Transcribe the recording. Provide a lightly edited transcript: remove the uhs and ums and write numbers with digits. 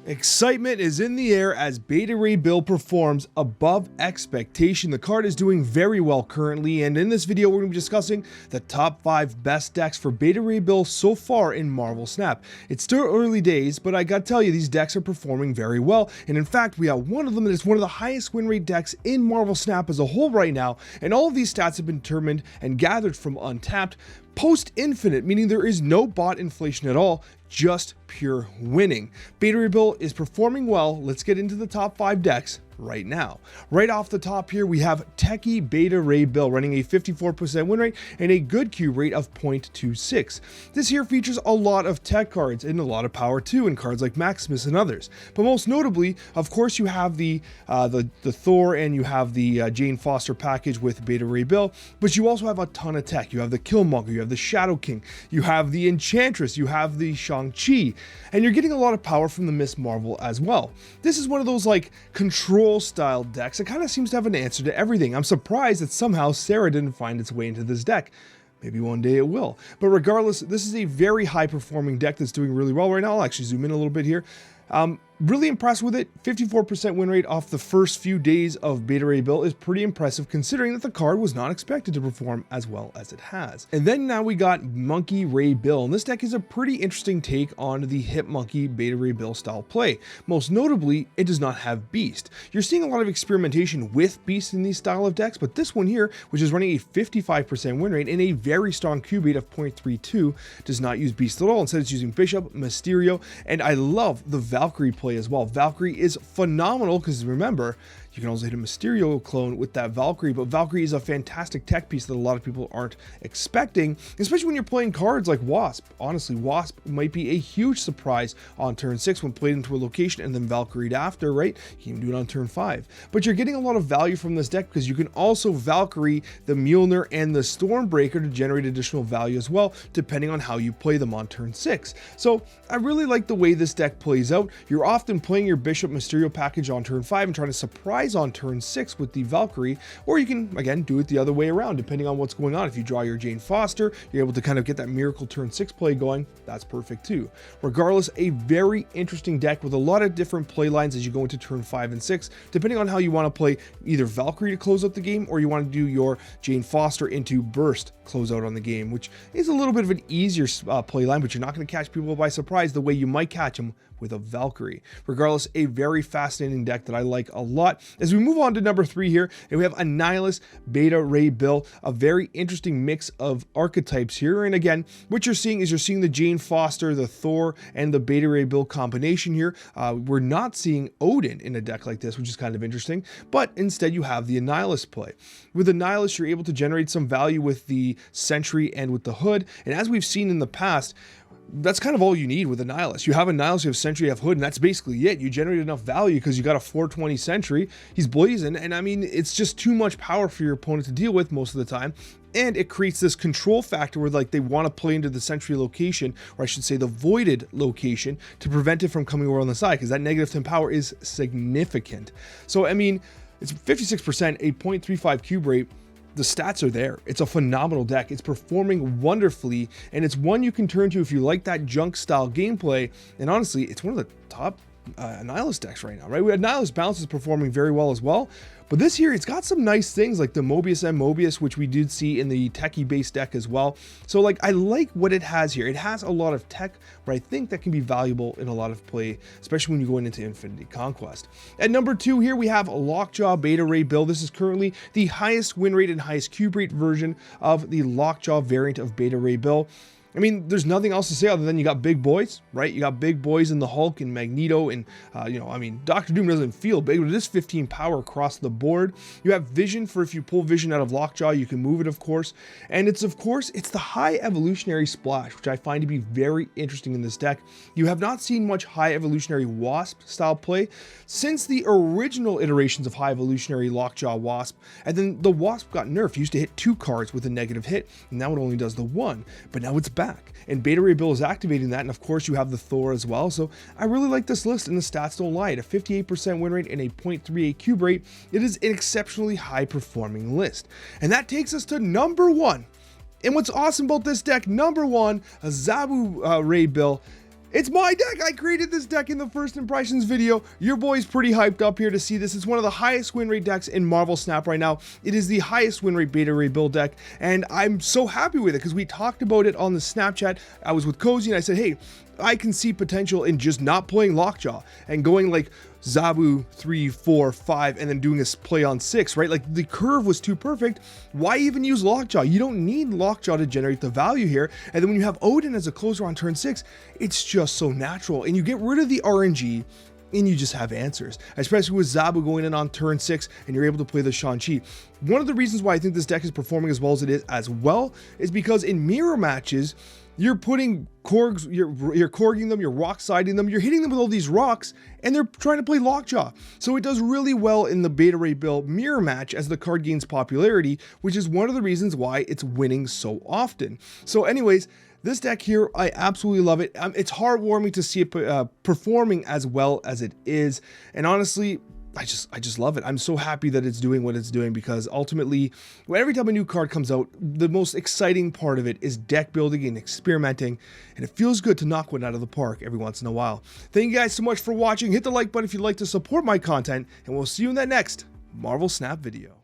Excitement is in the air as Beta Ray Bill performs above expectation. The card is doing very well currently, and in this video we're going to be discussing the top 5 best decks for Beta Ray Bill so far in Marvel Snap. It's still early days, but I gotta tell you, these decks are performing very well, and in fact we have one of them that is one of the highest win rate decks in Marvel Snap as a whole right now, and all of these stats have been determined and gathered from Untapped post-infinite, meaning there is no bot inflation at all, just pure winning. Beta Ray Bill is performing well. Let's get into the top 5 decks right now. Right off the top here, we have Techy Beta Ray Bill running a 54% win rate and a good Q rate of 0.26. This here features a lot of tech cards and a lot of power too, and cards like Maximus and others. But most notably, of course, you have the Thor and you have the Jane Foster package with Beta Ray Bill, but you also have a ton of tech. You have the Killmonger, you have the Shadow King, you have the Enchantress, you have the Shang-Chi, and you're getting a lot of power from the Miss Marvel as well. This is one of those like control style decks. It kind of seems to have an answer to everything. I'm surprised that somehow Sarah didn't find its way into this deck. Maybe one day it will. But regardless, this is a very high performing deck that's doing really well right now. I'll actually zoom in a little bit here. Really impressed with it. 54% win rate off the first few days of Beta Ray Bill is pretty impressive considering that the card was not expected to perform as well as it has. And then now we got Monkey Ray Bill, and this deck is a pretty interesting take on the Hit Monkey Beta Ray Bill style play. Most notably, it does not have Beast. You're seeing a lot of experimentation with Beast in these style of decks, but this one here, which is running a 55% win rate and a very strong Q rate of 0.32, does not use Beast at all. Instead, it's using Bishop, Mysterio, and I love the Valkyrie play as well. Valkyrie is phenomenal because remember, you can also hit a Mysterio clone with that Valkyrie, but Valkyrie is a fantastic tech piece that a lot of people aren't expecting, especially when you're playing cards like Wasp. Honestly, Wasp might be a huge surprise on turn 6 when played into a location and then Valkyried after, right? You can do it on turn 5. But you're getting a lot of value from this deck because you can also Valkyrie the Mjolnir and the Stormbreaker to generate additional value as well, depending on how you play them on turn 6. So I really like the way this deck plays out. You're often playing your Bishop Mysterio package on turn 5 and trying to surprise on turn 6 with the Valkyrie, or you can again do it the other way around depending on what's going on. If you draw your Jane Foster, you're able to kind of get that miracle turn 6 play going. That's perfect too. Regardless, a very interesting deck with a lot of different play lines as you go into turn 5 and 6, depending on how you want to play either Valkyrie to close out the game, or you want to do your Jane Foster into Burst close out on the game, which is a little bit of an easier play line, but you're not going to catch people by surprise the way you might catch them with a Valkyrie. Regardless, a very fascinating deck that I like a lot. As we move on to number 3 here, and we have Annihilus Beta Ray Bill, a very interesting mix of archetypes here. And again, what you're seeing is you're seeing the Jane Foster, the Thor, and the Beta Ray Bill combination here. We're not seeing Odin in a deck like this, which is kind of interesting, but instead you have the Annihilus play. With Annihilus, you're able to generate some value with the Sentry and with the Hood, and as we've seen in the past, that's kind of all you need with Annihilus. You have Annihilus, you have Sentry, you have Hood, and that's basically it. You generate enough value because you got a 420 Sentry. He's blazing, and I mean, it's just too much power for your opponent to deal with most of the time. And it creates this control factor where like they want to play into the Sentry location, or I should say the voided location, to prevent it from coming over on the side, because that negative 10 power is significant. So, I mean, it's 56%, a 0.35 cube rate. The stats are there. It's a phenomenal deck. It's performing wonderfully, and it's one you can turn to if you like that junk style gameplay. And honestly, it's one of the top Annihilus decks right now, right? We had Annihilus Bounce is performing very well as well, but this here, it's got some nice things like the Mobius and Mobius, which we did see in the Techy based deck as well. So like, I like what it has here. It has a lot of tech, but I think that can be valuable in a lot of play, especially when you're going into Infinity Conquest. At number 2 here, we have Lockjaw Beta Ray Bill. This is currently the highest win rate and highest cube rate version of the Lockjaw variant of Beta Ray Bill. I mean, there's nothing else to say other than you got big boys, right? You got big boys in the Hulk and Magneto, and you know, I mean, Doctor Doom doesn't feel big, but it is 15 power across the board. You have Vision for if you pull Vision out of Lockjaw, you can move it, of course. And it's the high evolutionary splash, which I find to be very interesting in this deck. You have not seen much high evolutionary Wasp style play since the original iterations of high evolutionary Lockjaw Wasp, and then the Wasp got nerfed. It used to hit 2 cards with a negative hit, and now it only does the 1, but now it's back, and Beta Ray Bill is activating that, and of course you have the Thor as well. So I really like this list, and the stats don't lie. At a 58% win rate and a 0.38 cube rate, it is an exceptionally high performing list. And that takes us to number 1. And what's awesome about this deck, number 1, a Zabu Ray Bill. It's my deck! I created this deck in the first impressions video. Your boy's pretty hyped up here to see this. It's one of the highest win rate decks in Marvel Snap right now. It is the highest win rate Beta Ray Bill deck, and I'm so happy with it because we talked about it on the Snapchat. I was with Coccia and I said, hey, I can see potential in just not playing Lockjaw and going like Zabu 3, 4, 5, and then doing a play on 6, right? Like the curve was too perfect. Why even use Lockjaw? You don't need Lockjaw to generate the value here. And then when you have Odin as a closer on turn 6, it's just so natural. And you get rid of the RNG and you just have answers, especially with Zabu going in on turn 6 and you're able to play the Shang-Chi. One of the reasons why I think this deck is performing as well as it is is because in mirror matches, you're putting Korgs, you're Korging them, you're rock siding them, you're hitting them with all these rocks, and they're trying to play Lockjaw. So it does really well in the Beta Ray Bill mirror match as the card gains popularity, which is one of the reasons why it's winning so often. So anyways, this deck here, I absolutely love it. It's heartwarming to see it performing as well as it is. And honestly, I just love it. I'm so happy that it's doing what it's doing because ultimately, every time a new card comes out, the most exciting part of it is deck building and experimenting, and it feels good to knock one out of the park every once in a while. Thank you guys so much for watching. Hit the like button if you'd like to support my content, and we'll see you in that next Marvel Snap video.